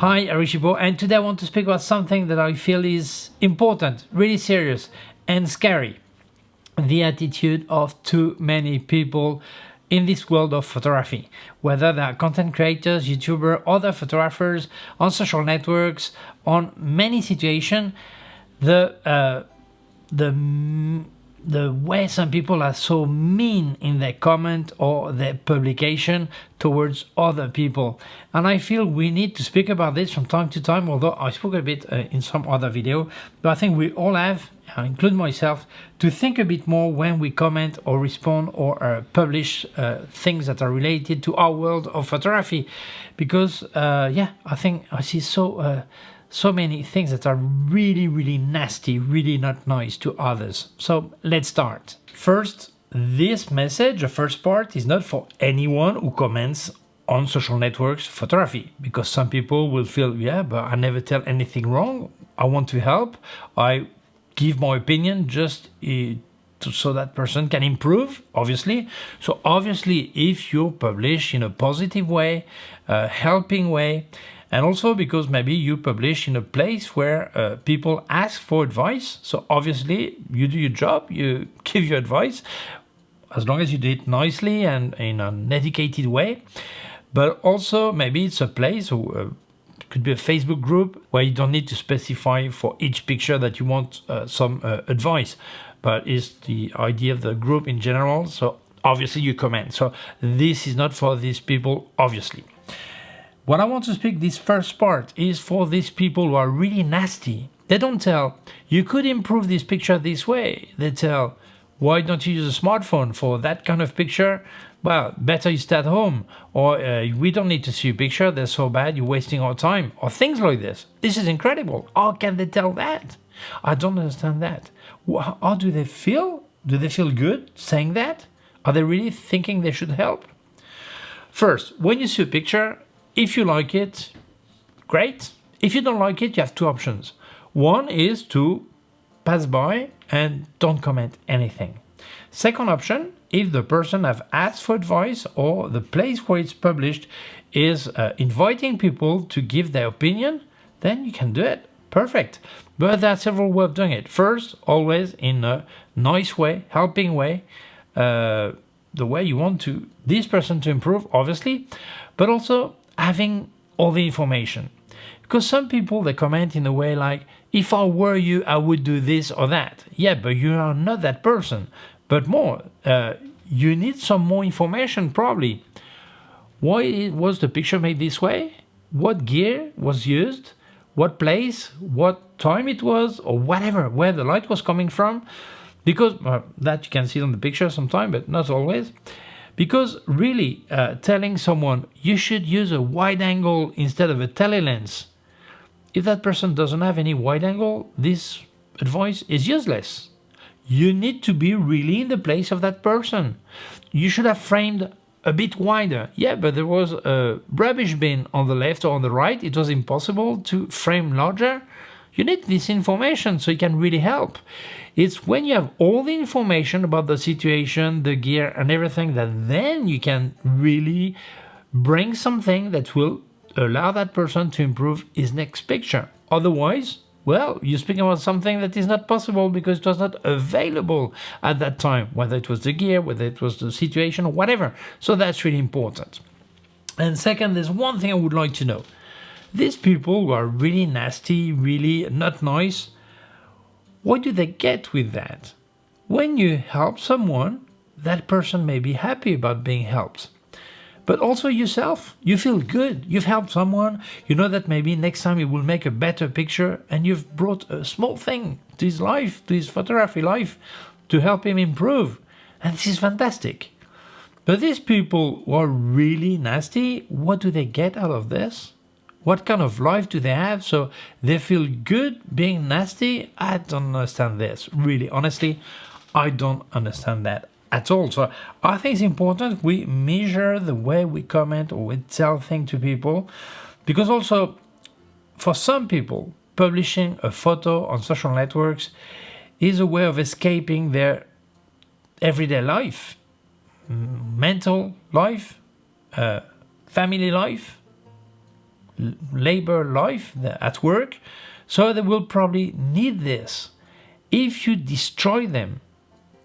Hi, I'm Gibaud, and today I want to speak about something that I feel is important, really serious, and scary. The attitude of too many people in this world of photography, whether they are content creators, YouTubers, other photographers, on social networks, on many situations. The way some people are so mean in their comment or their publication towards other people. And I feel we need to speak about this from time to time, although I spoke a bit in some other video, but I think we all have, including myself, to think a bit more when we comment or respond or publish things that are related to our world of photography. Because, I think I see so many things that are really nasty, really not nice to others. So let's start. First, this message, the first part, is not for anyone who comments on social networks photography, because some people will feel, yeah, but I never tell anything wrong. I want to help. I give my opinion just so that person can improve, obviously. So obviously, if you publish in a positive way, a helping way, and also because maybe you publish in a place where people ask for advice. So obviously you do your job, you give your advice, as long as you do it nicely and in an educated way. But also maybe it's a place, or it could be a Facebook group, where you don't need to specify for each picture that you want some advice. But it's the idea of the group in general. So obviously you comment. So this is not for these people, obviously. What I want to speak this first part is for these people who are really nasty. They don't tell, you could improve this picture this way. They tell, why don't you use a smartphone for that kind of picture? Well, better you stay at home. Or we don't need to see your picture, they're so bad, you're wasting our time. Or things like this. This is incredible. How can they tell that? I don't understand that. How do they feel? Do they feel good saying that? Are they really thinking they should help? First, when you see a picture, if you like it, great. If you don't like it, you have two options. One is to pass by and don't comment anything. Second option, if the person have asked for advice or the place where it's published is inviting people to give their opinion, then you can do it. Perfect. But there are several ways of doing it. First, always in a nice way, helping way, the way you want this person to improve, obviously, but also having all the information. Because some people, they comment in a way like, if I were you, I would do this or that. Yeah, but you are not that person. But more, you need some more information probably. Why was the picture made this way? What gear was used? What place? What time it was? Or whatever, where the light was coming from? Because, that you can see on the picture sometime, but not always. Because really, telling someone you should use a wide angle instead of a telelens, if that person doesn't have any wide angle, this advice is useless. You need to be really in the place of that person. You should have framed a bit wider. Yeah, but there was a rubbish bin on the left or on the right. It was impossible to frame larger. You need this information so it can really help. It's when you have all the information about the situation, the gear and everything, that then you can really bring something that will allow that person to improve his next picture. Otherwise, well, you're speaking about something that is not possible because it was not available at that time, whether it was the gear, whether it was the situation or whatever. So that's really important. And second, there's one thing I would like to know. These people who are really nasty, really not nice, what do they get with that? When you help someone, that person may be happy about being helped. But also yourself, you feel good. You've helped someone. You know that maybe next time he will make a better picture and you've brought a small thing to his life, to his photography life, to help him improve. And this is fantastic. But these people who are really nasty, what do they get out of this? What kind of life do they have? So they feel good being nasty? I don't understand this. Really, honestly, I don't understand that at all. So I think it's important we measure the way we comment or we tell things to people. Because also, for some people, publishing a photo on social networks is a way of escaping their everyday life, mental life, family life, labor life at work, so they will probably need this. If you destroy them,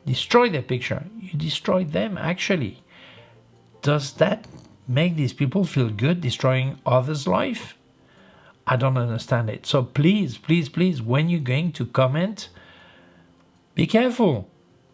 destroy the picture, you destroy them actually. Does that make these people feel good, destroying others' life? I don't understand it. So please, please, please, when you're going to comment, be careful.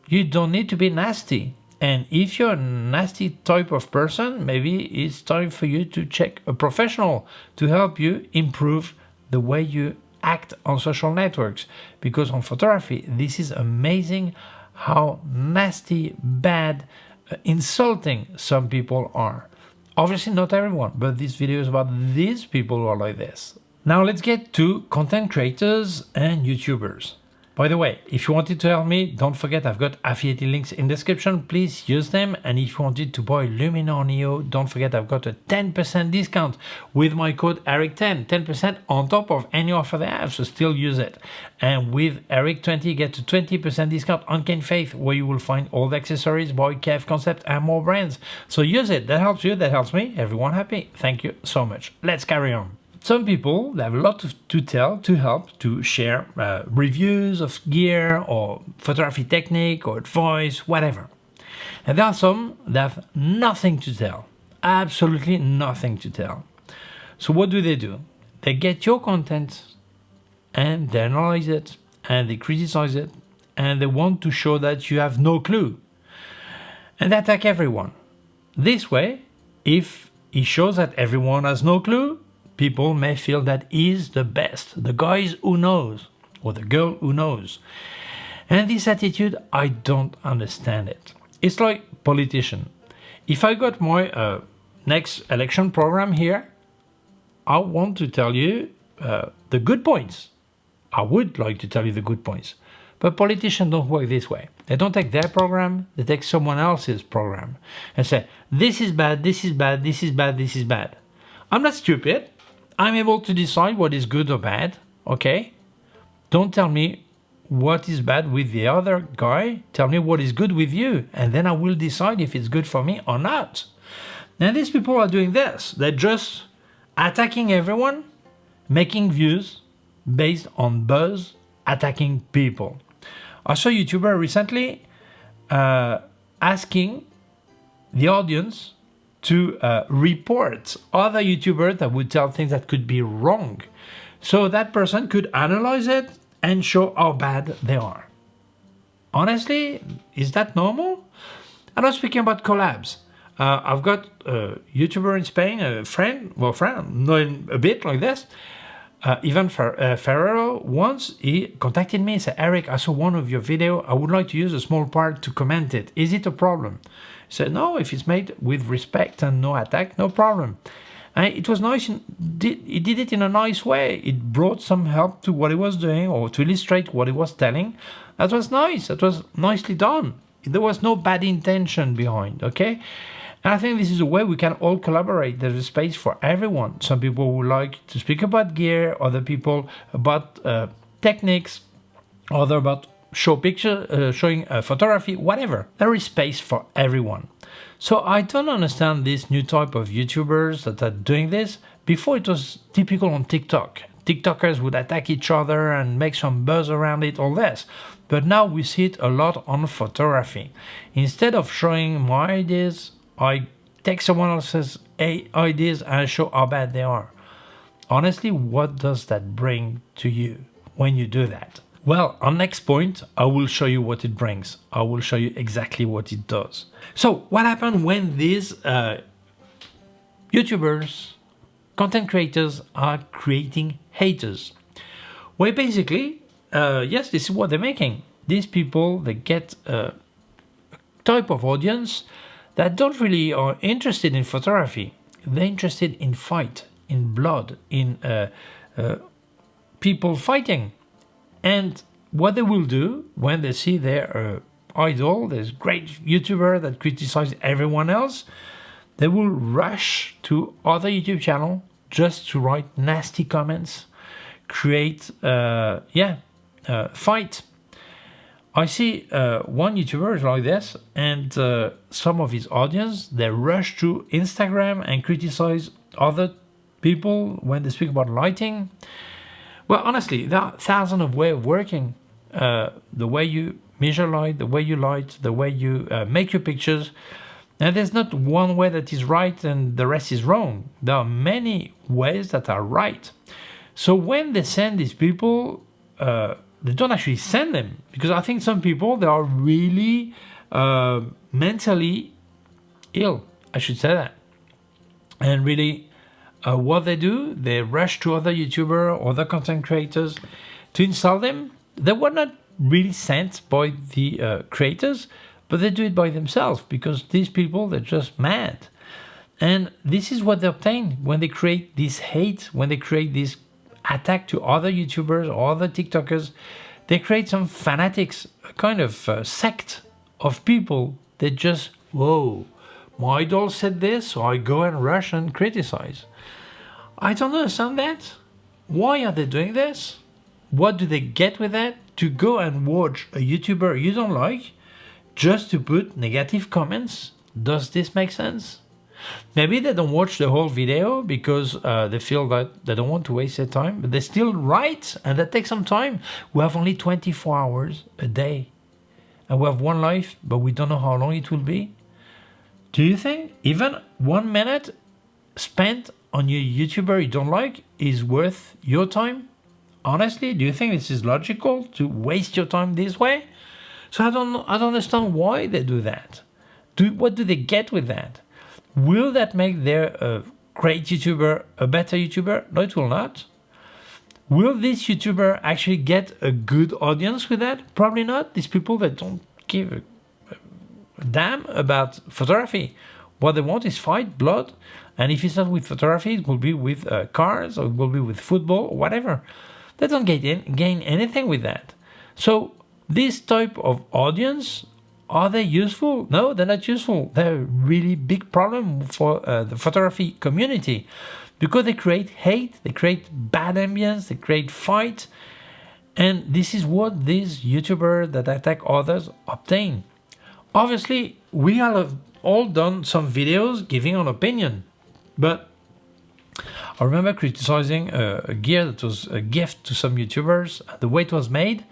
You don't need to be nasty. And if you're a nasty type of person, maybe it's time for you to check a professional to help you improve the way you act on social networks. Because on photography, this is amazing how nasty, bad, insulting some people are. Obviously not everyone, but this video is about these people who are like this. Now let's get to content creators and YouTubers. By the way, if you wanted to help me, don't forget I've got affiliate links in the description. Please use them. And if you wanted to buy Luminar Neo, don't forget I've got a 10% discount with my code ERIC10. 10% on top of any offer they have, so still use it. And with ERIC20, you get a 20% discount on K&F, where you will find all the accessories by K&F Concept and more brands. So use it. That helps you, that helps me. Everyone happy. Thank you so much. Let's carry on. Some people, they have a lot to tell, to help, to share reviews of gear or photography technique or advice, whatever. And there are some that have nothing to tell, absolutely nothing to tell. So what do? They get your content and they analyze it and they criticize it and they want to show that you have no clue. And they attack everyone. This way, if he shows that everyone has no clue, people may feel that he's the best, the guy who knows, or the girl who knows. And this attitude, I don't understand it. It's like politician. If I got my next election program here, I want to tell you the good points. I would like to tell you the good points. But politicians don't work this way. They don't take their program, they take someone else's program and say, this is bad, this is bad, this is bad, this is bad. I'm not stupid. I'm able to decide what is good or bad, okay? Don't tell me what is bad with the other guy. Tell me what is good with you, and then I will decide if it's good for me or not. Now, these people are doing this. They're just attacking everyone, making views based on buzz, attacking people. I saw a YouTuber recently asking the audience to report other YouTubers that would tell things that could be wrong. So that person could analyze it and show how bad they are. Honestly, is that normal? I'm not speaking about collabs. I've got a YouTuber in Spain, a friend, knowing a bit like this. Ivan Ferrero, once he contacted me and said, Eric, I saw one of your video. I would like to use a small part to comment it. Is it a problem? He said, no, if it's made with respect and no attack, no problem. And it was nice. He did it in a nice way. It brought some help to what he was doing or to illustrate what he was telling. That was nice. That was nicely done. There was no bad intention behind, okay? And I think this is a way we can all collaborate. There's a space for everyone. Some people would like to speak about gear, other people about techniques, other about showing photography, whatever. There is space for everyone. So I don't understand this new type of YouTubers that are doing this. Before it was typical on TikTok. TikTokers would attack each other and make some buzz around it, all this. But now we see it a lot on photography. Instead of showing my ideas, I take someone else's ideas and show how bad they are. Honestly, what does that bring to you when you do that? Well, on next point, I will show you what it brings. I will show you exactly what it does. So what happened when these YouTubers, content creators are creating haters? Well, basically, yes, this is what they're making. These people, they get a type of audience that don't really are interested in photography. They're interested in fight, in blood, in people fighting. And what they will do when they see their idol, this great YouTuber that criticizes everyone else, they will rush to other YouTube channel just to write nasty comments, create, fight. I see one YouTuber is like this, and some of his audience, they rush to Instagram and criticize other people when they speak about lighting. Well, honestly, there are thousands of ways of working. The way you measure light, the way you light, the way you make your pictures. And there's not one way that is right and the rest is wrong. There are many ways that are right. So when they send these people, they don't actually send them, because I think some people, they are really mentally ill, I should say that. And really, what they do, they rush to other YouTubers, other content creators to install them. They were not really sent by the creators, but they do it by themselves, because these people, they're just mad. And this is what they obtain when they create this hate, when they create this attack to other YouTubers or other TikTokers. They create some fanatics, a kind of sect of people that just, whoa, my idol said this, so I go and rush and criticize. I don't understand that. Why are they doing this? What do they get with that? To go and watch a YouTuber you don't like just to put negative comments? Does this make sense? Maybe they don't watch the whole video because they feel that they don't want to waste their time, but they still write, and that takes some time. We have only 24 hours a day, and we have one life, but we don't know how long it will be. Do you think even 1 minute spent on your YouTuber you don't like is worth your time? Honestly, do you think this is logical to waste your time this way? So I don't understand why they do that. What do they get with that? Will that make their great YouTuber a better YouTuber? No, it will not. Will this YouTuber actually get a good audience with that? Probably not. These people that don't give a damn about photography. What they want is fight, blood. And if it's not with photography, it will be with cars, or it will be with football, or whatever. They don't gain anything with that. So this type of audience, are they useful? No, they're not useful. They're a really big problem for the photography community, because they create hate, they create bad ambience, they create fight. And this is what these YouTubers that attack others obtain. Obviously, we have all done some videos giving an opinion, but I remember criticizing a gear that was a gift to some YouTubers, the way it was made,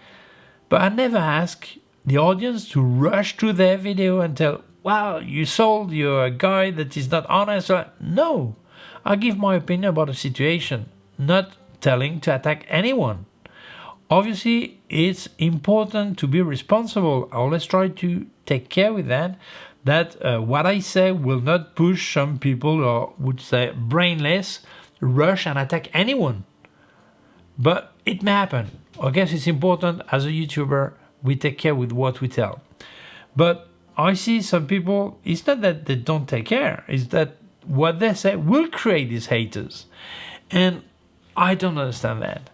but I never asked the audience to rush to their video and tell, wow, you sold, you're a guy that is not honest. No, I give my opinion about a situation, not telling to attack anyone. Obviously, it's important to be responsible. I always try to take care with that what I say will not push some people, or would say brainless, rush and attack anyone. But it may happen. I guess it's important as a YouTuber, we take care with what we tell. But I see some people, it's not that they don't take care, it's that what they say will create these haters. And I don't understand that.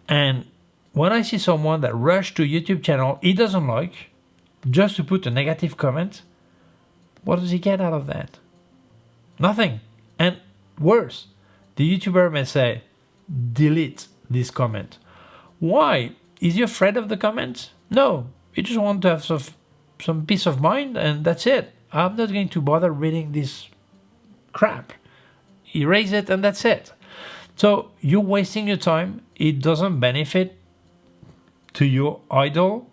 And when I see someone that rushed to a YouTube channel he doesn't like, just to put a negative comment, what does he get out of that? Nothing. And worse, the YouTuber may say, delete this comment. Why? Is he afraid of the comments? No, he just wants to have some peace of mind, and that's it. I'm not going to bother reading this crap. Erase it, and that's it. So you're wasting your time. It doesn't benefit to your idol.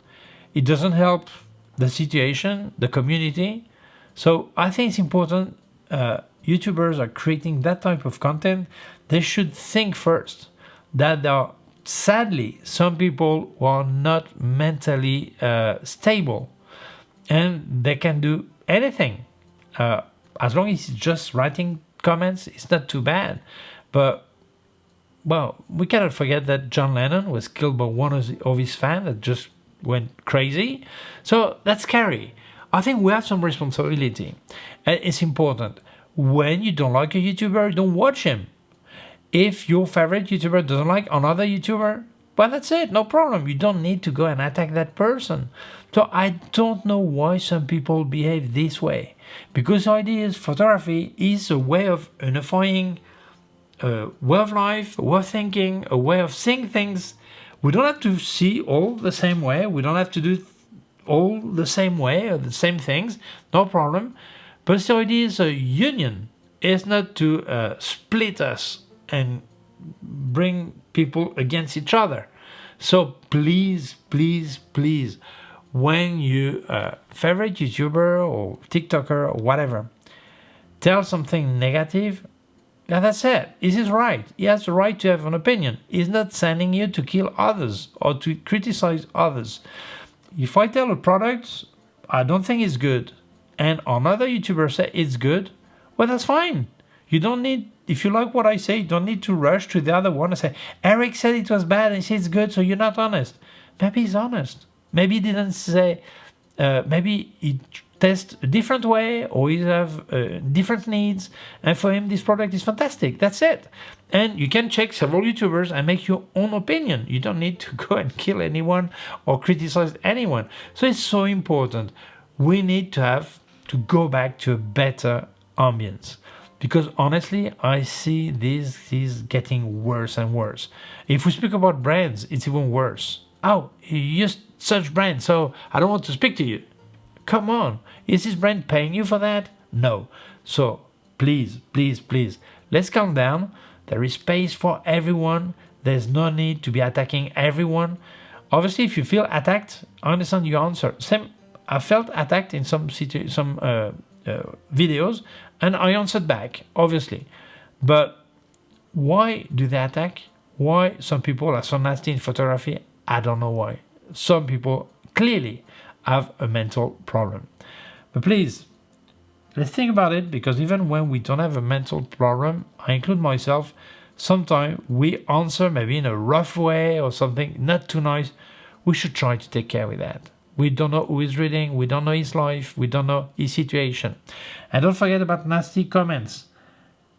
It doesn't help the situation, the community. So I think it's important. YouTubers are creating that type of content. They should think first that there are, sadly, some people who are not mentally stable, and they can do anything. As long as it's just writing comments, it's not too bad. But, well, we cannot forget that John Lennon was killed by one of his fans that just went crazy. So that's scary. I think we have some responsibility. It's important. When you don't like a YouTuber, don't watch him. If your favorite YouTuber doesn't like another YouTuber, well, that's it, no problem. You don't need to go and attack that person. So I don't know why some people behave this way. Because the idea is photography is a way of unifying a way of life, a way of thinking, a way of seeing things. We don't have to see all the same way. We don't have to do all the same way or the same things. No problem. But the idea is a union. It's not to split us and bring people against each other. So please, please, please, when you favorite YouTuber or TikToker or whatever, tell something negative, yeah, that's it. This is right. He has the right to have an opinion. He's not sending you to kill others or to criticize others. If I tell a product, I don't think it's good, and another YouTuber say it's good, well, that's fine. You don't need, if you like what I say, you don't need to rush to the other one and say, Eric said it was bad and he said it's good, so you're not honest. Maybe he's honest. Maybe he didn't say, maybe he test a different way, or he have different needs, and for him this product is fantastic. That's it. And you can check several YouTubers and make your own opinion. You don't need to go and kill anyone or criticize anyone. So it's so important. We need to have to go back to a better ambience, because honestly I see this is getting worse and worse. If we speak about brands, it's even worse. Oh, you used such brand, so I don't want to speak to you. Come on, is this brand paying you for that? No. So please, please, please, let's calm down. There is space for everyone. There's no need to be attacking everyone. Obviously, if you feel attacked, I understand your answer. Same, I felt attacked in some videos, and I answered back, obviously. But why do they attack? Why some people are so nasty in photography? I don't know why. Some people clearly have a mental problem. But please, let's think about it, because even when we don't have a mental problem, I include myself, sometimes we answer maybe in a rough way or something not too nice. We should try to take care of that. We don't know who is reading, we don't know his life, we don't know his situation. And don't forget about nasty comments.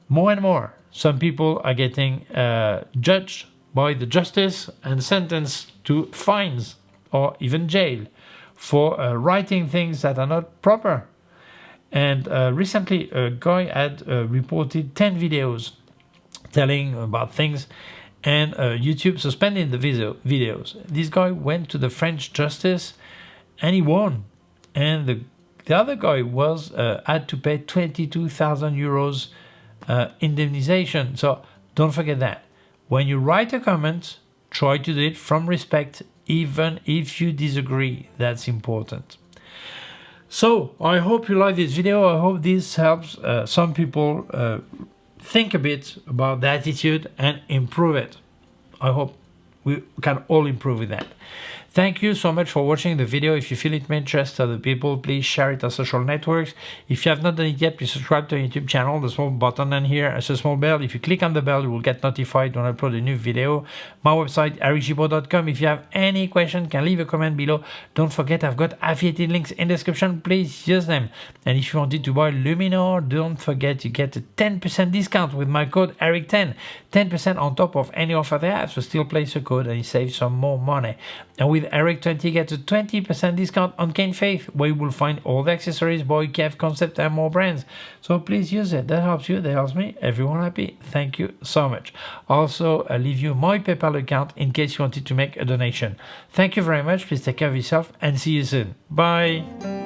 More and more, some people are getting judged by the justice and sentenced to fines or even jail for writing things that are not proper. And recently a guy had reported 10 videos telling about things, and YouTube suspended the videos. This guy went to the French justice and he won. And the other guy was had to pay 22,000 euros indemnization. So don't forget that. When you write a comment, try to do it from respect, even if you disagree. That's important. So I hope you like this video. I hope this helps some people think a bit about the attitude and improve it. I hope we can all improve with that. Thank you so much for watching the video. If you feel it may interest other people, please share it on social networks. If you have not done it yet, please subscribe to our YouTube channel. The small button down here has a small bell. If you click on the bell, you will get notified when I upload a new video. My website, ericgibaud.com. If you have any question, can leave a comment below. Don't forget, I've got affiliated links in the description. Please use them. And if you wanted to buy Luminar, don't forget you get a 10% discount with my code ERIC10. 10% on top of any offer they have. So still place a code and you save some more money. And with Eric20 gets a 20% discount on K&F, where you will find all the accessories by K&F Concept and more brands. So please use it. That helps you, that helps me, everyone happy. Thank you so much. Also, I'll leave you my PayPal account in case you wanted to make a donation. Thank you very much. Please take care of yourself and see you soon. Bye.